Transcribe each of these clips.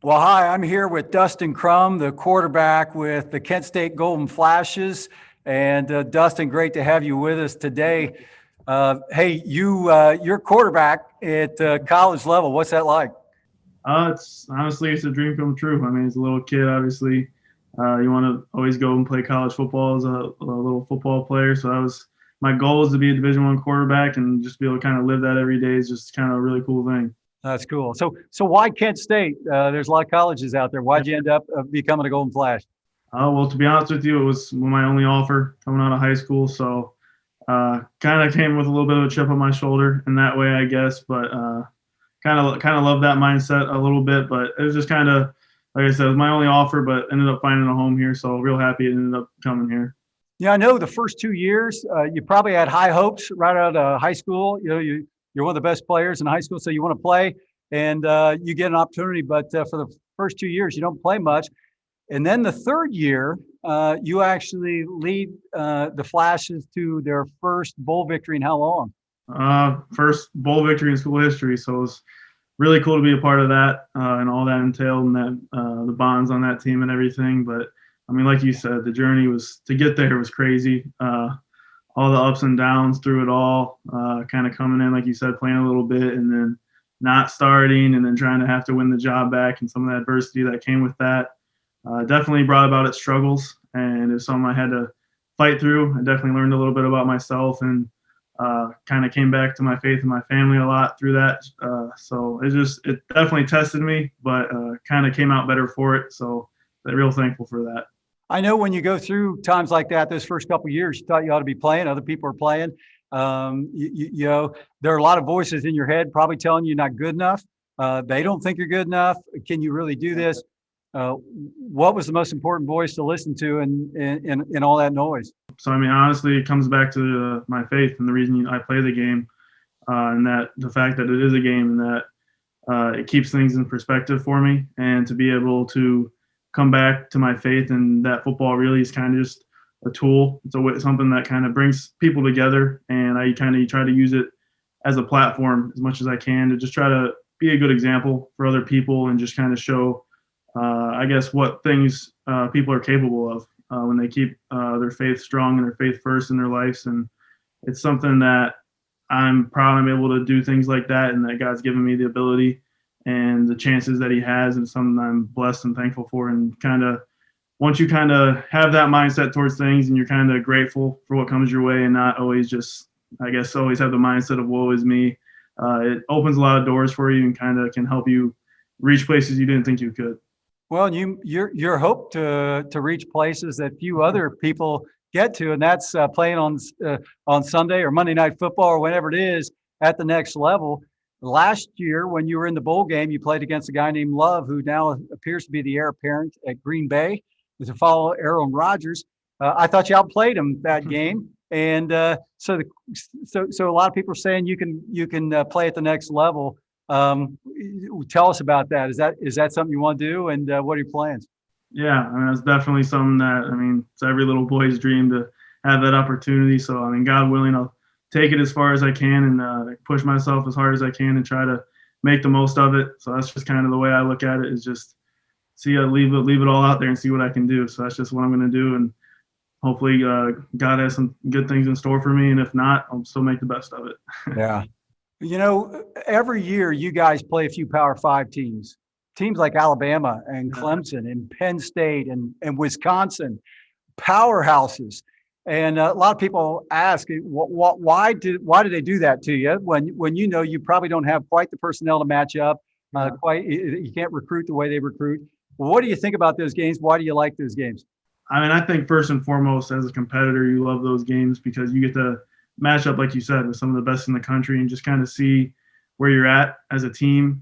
Well, hi, I'm here with Dustin Crum, the quarterback with the Kent State Golden Flashes. And Dustin, great to have you with us today. Hey, you're quarterback at college level. What's that like? It's honestly it's a dream come true. I mean, as a little kid, obviously, you want to always go and play college football as a little football player. So that was my goal is to be a Division I quarterback and just be able to kind of live that every day is just kind of a really cool thing. That's cool. So why Kent State? There's a lot of colleges out there. Why'd you end up becoming a Golden Flash? Well, to be honest with you, it was my only offer coming out of high school. So kind of came with a little bit of a chip on my shoulder in that way, I guess. But kind of love that mindset a little bit. But it was just kind of like I said, it was my only offer, but ended up finding a home here. So real happy it ended up coming here. Yeah, I know the first 2 years, you probably had high hopes right out of high school. You're one of the best players in high school, so you want to play and you get an opportunity. But for the first 2 years, you don't play much. And then the third year, you actually lead the Flashes to their first bowl victory in how long? First bowl victory in school history, so it was really cool to be a part of that and all that entailed and that the bonds on that team and everything. But I mean, like you said, the journey was to get there was crazy. All the ups and downs through it all, kind of coming in, like you said, playing a little bit and then not starting and then trying to have to win the job back and some of the adversity that came with that. Definitely brought about its struggles and it was something I had to fight through. I definitely learned a little bit about myself and kind of came back to my faith and my family a lot through that. So it definitely tested me, but kind of came out better for it. So I'm real thankful for that. I know when you go through times like that, those first couple of years, you thought you ought to be playing. Other people are playing. There are a lot of voices in your head probably telling you not good enough. They don't think you're good enough. Can you really do this? What was the most important voice to listen to in all that noise? So I mean, honestly, it comes back to my faith and the reason I play the game, and that the fact that it is a game and that it keeps things in perspective for me, and to be able to come back to my faith and that football really is kind of just a tool. It's something that kind of brings people together, and I kind of try to use it as a platform as much as I can to just try to be a good example for other people and just kind of show, I guess, what things people are capable of when they keep their faith strong and their faith first in their lives. And it's something that I'm proud I'm able to do things like that and that God's given me the ability and the chances that he has and something I'm blessed and thankful for. And kind of once you kind of have that mindset towards things and you're kind of grateful for what comes your way and not always just, I guess, always have the mindset of woe is me, it opens a lot of doors for you and kind of can help you reach places you didn't think you could. Well, your hope to reach places that few other people get to, and that's playing on Sunday or Monday Night Football or whenever it is at the next level. Last year, when you were in the bowl game, you played against a guy named Love, who now appears to be the heir apparent at Green Bay to follow Aaron Rodgers. I thought you outplayed him that game, and so a lot of people are saying you can play at the next level. Tell us about that. Is that something you want to do, and what are your plans? Yeah, I mean, that's definitely something that, I mean, it's every little boy's dream to have that opportunity. So, I mean, God willing, I'll take it as far as I can and push myself as hard as I can and try to make the most of it. So that's just kind of the way I look at it is just leave it all out there and see what I can do. So that's just what I'm going to do. And hopefully God has some good things in store for me. And if not, I'll still make the best of it. Yeah. Every year you guys play a few Power Five teams like Alabama and Clemson and Penn State and Wisconsin, powerhouses. And a lot of people ask, why do they do that to you when you probably don't have quite the personnel to match up, you can't recruit the way they recruit. Well, what do you think about those games? Why do you like those games? I mean, I think first and foremost, as a competitor, you love those games because you get to match up, like you said, with some of the best in the country and just kind of see where you're at as a team,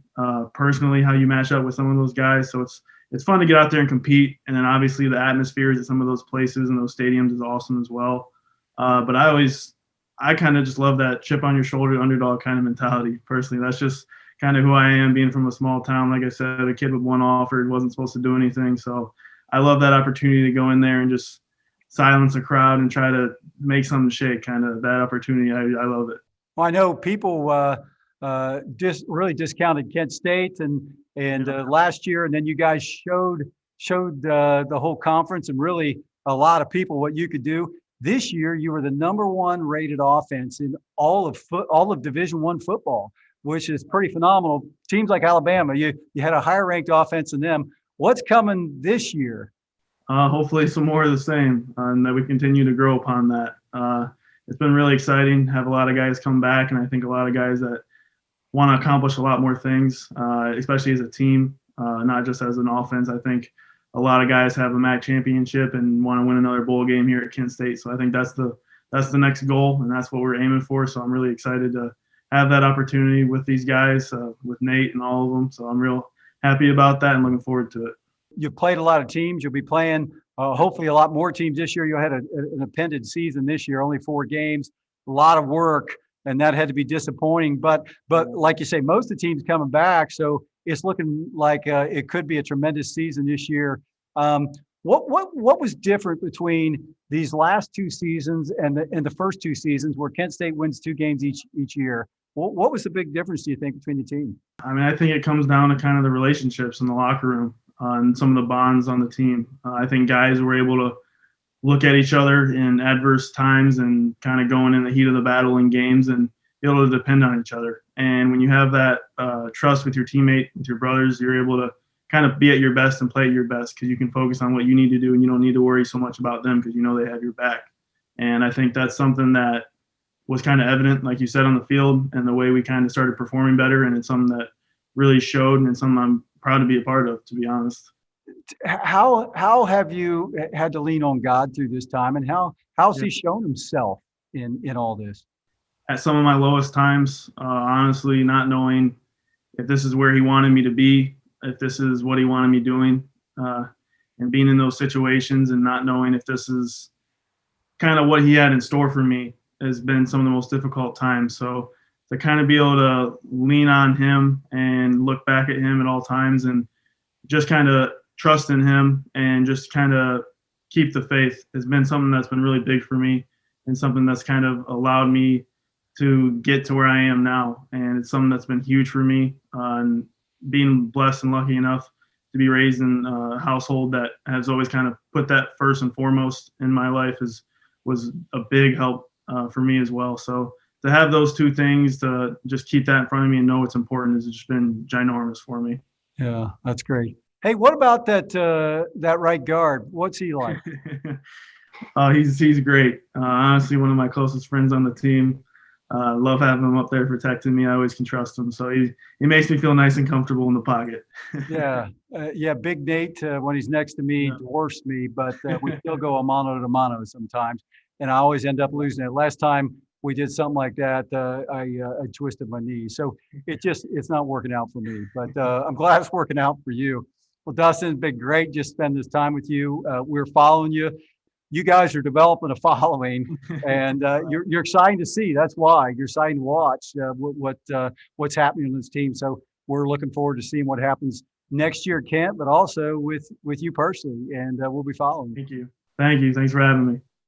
personally, how you match up with some of those guys. So it's fun to get out there and compete. And then obviously the atmospheres at some of those places and those stadiums is awesome as well. But I kind of just love that chip on your shoulder, underdog kind of mentality. Personally, that's just kind of who I am, being from a small town. Like I said, a kid with one offer, wasn't supposed to do anything. So I love that opportunity to go in there and just silence a crowd and try to make something shake. Kind of that opportunity, I love it. Well, I know people just really discounted Kent State, and and last year, and then you guys showed the whole conference and really a lot of people what you could do. This year, you were the #1 rated offense in all of Division I football, which is pretty phenomenal. Teams like Alabama, you had a higher ranked offense than them. What's coming this year? Hopefully some more of the same, and that we continue to grow upon that. It's been really exciting. Have a lot of guys come back, and I think a lot of guys that want to accomplish a lot more things, especially as a team, not just as an offense. I think a lot of guys have a MAC championship and want to win another bowl game here at Kent State. So I think that's the next goal, and that's what we're aiming for. So I'm really excited to have that opportunity with these guys, with Nate and all of them. So I'm real happy about that and looking forward to it. You've played a lot of teams. You'll be playing hopefully a lot more teams this year. You had an appended season this year, only 4 games, a lot of work, and that had to be disappointing. But like you say, most of the teams coming back, so it's looking like it could be a tremendous season this year. What was different between these last 2 seasons and the first 2 seasons where Kent State wins 2 games each year? What was the big difference, do you think, between the team? I mean, I think it comes down to kind of the relationships in the locker room and some of the bonds on the team. I think guys were able to look at each other in adverse times and kind of going in the heat of the battle in games and be able to depend on each other. And when you have that trust with your teammate, with your brothers, you're able to kind of be at your best and play at your best because you can focus on what you need to do and you don't need to worry so much about them because you know they have your back. And I think that's something that was kind of evident, like you said, on the field and the way we kind of started performing better. And it's something that really showed and it's something I'm proud to be a part of, to be honest. How have you had to lean on God through this time, and how's He shown Himself in all this? At some of my lowest times, honestly, not knowing if this is where He wanted me to be, if this is what He wanted me doing, and being in those situations and not knowing if this is kind of what He had in store for me has been some of the most difficult times. So to kind of be able to lean on Him and look back at Him at all times and just kind of trust in Him and just kind of keep the faith has been something that's been really big for me and something that's kind of allowed me to get to where I am now. And it's something that's been huge for me. And being blessed and lucky enough to be raised in a household that has always kind of put that first and foremost in my life was a big help for me as well. So to have those 2 things, to just keep that in front of me and know it's important, has just been ginormous for me. Yeah, that's great. Hey, what about that right guard? What's he like? He's great. Honestly, one of my closest friends on the team. Love having him up there protecting me. I always can trust him. So he makes me feel nice and comfortable in the pocket. Yeah. Big Nate, when he's next to me, dwarfs me, but we still go a mano to mano sometimes. And I always end up losing it. Last time we did something like that, I twisted my knee. So it's not working out for me, but I'm glad it's working out for you. Well, Dustin, it's been great just spending this time with you. We're following you. You guys are developing a following, and you're exciting to see. That's why you're exciting to watch what's happening on this team. So we're looking forward to seeing what happens next year at Kent, but also with you personally, and we'll be following. Thank you. Thanks for having me.